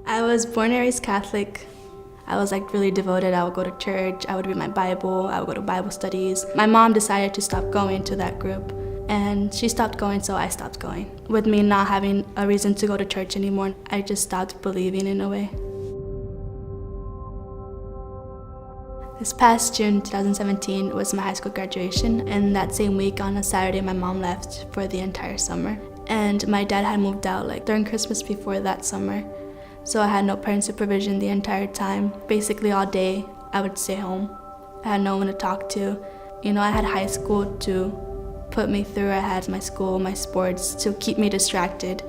I was born and raised Catholic. I was really devoted. I would go to church, I would read my Bible, I would go to Bible studies. My mom decided to stop going to that group, and she stopped going, so I stopped going. With me not having a reason to go to church anymore, I just stopped believing in a way. This past June 2017 was my high school graduation, and that same week on a Saturday my mom left for the entire summer. And my dad had moved out during Christmas before that summer. So I had no parent supervision the entire time. Basically all day I would stay home. I had no one to talk to. I had high school to put me through. I had my school, my sports to keep me distracted.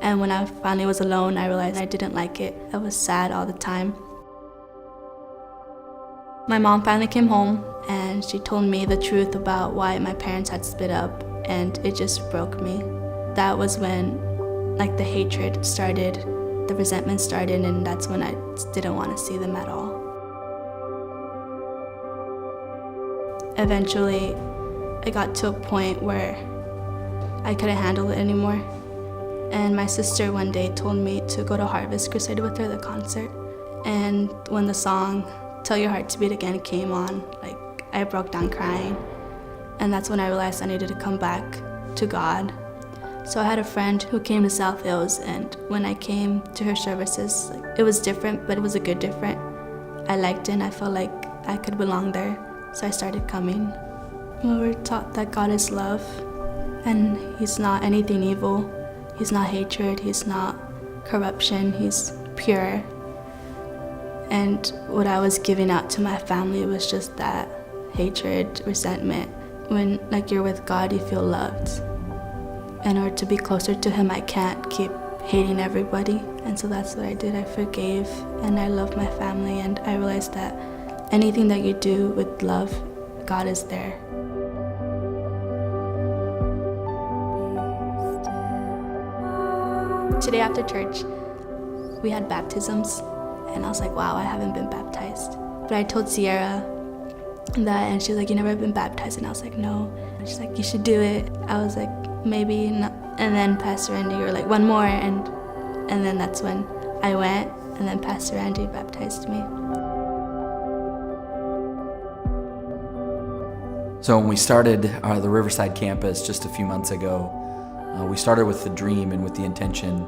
And when I finally was alone, I realized I didn't like it. I was sad all the time. My mom finally came home and she told me the truth about why my parents had split up, and it just broke me. That was when the hatred started, the resentment started, and that's when I didn't want to see them at all. Eventually, I got to a point where I couldn't handle it anymore. And my sister one day told me to go to Harvest Crusade with her, the concert. And when the song Tell Your Heart to Beat Again came on, I broke down crying. And that's when I realized I needed to come back to God. So I had a friend who came to South Hills, and when I came to her services, it was different, but it was a good different. I liked it and I felt like I could belong there, so I started coming. We were taught that God is love, and He's not anything evil. He's not hatred, He's not corruption, He's pure. And what I was giving out to my family was just that hatred, resentment. When you're with God, you feel loved. In order to be closer to Him, I can't keep hating everybody. And so that's what I did. I forgave and I loved my family, and I realized that anything that you do with love, God is there. Today after church, we had baptisms, and I was like, wow, I haven't been baptized. But I told Sierra that, and she was like, you never been baptized? And I was like, no. And she's like, you should do it. I was like, maybe not. And then Pastor Andy, you were like, one more, and then that's when I went, and then Pastor Andy baptized me. So when we started the Riverside campus just a few months ago, we started with the dream and with the intention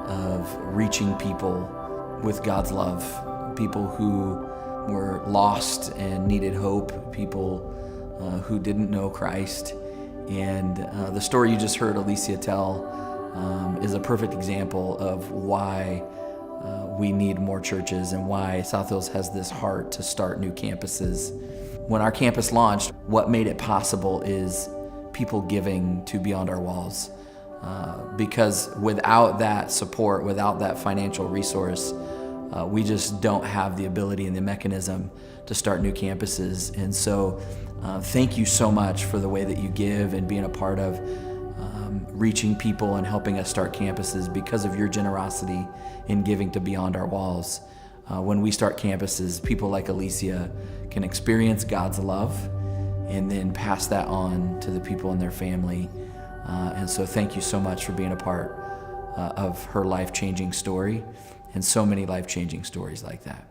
of reaching people with God's love, people who were lost and needed hope, people who didn't know Christ. And the story you just heard Alicia tell is a perfect example of why we need more churches and why South Hills has this heart to start new campuses. When our campus launched, what made it possible is people giving to Beyond Our Walls. Because without that support, without that financial resource, we just don't have the ability and the mechanism to start new campuses. And so thank you so much for the way that you give and being a part of reaching people and helping us start campuses. Because of your generosity in giving to Beyond Our Walls, when we start campuses, people like Alicia can experience God's love and then pass that on to the people in their family. And so thank you so much for being a part of her life-changing story and so many life-changing stories like that.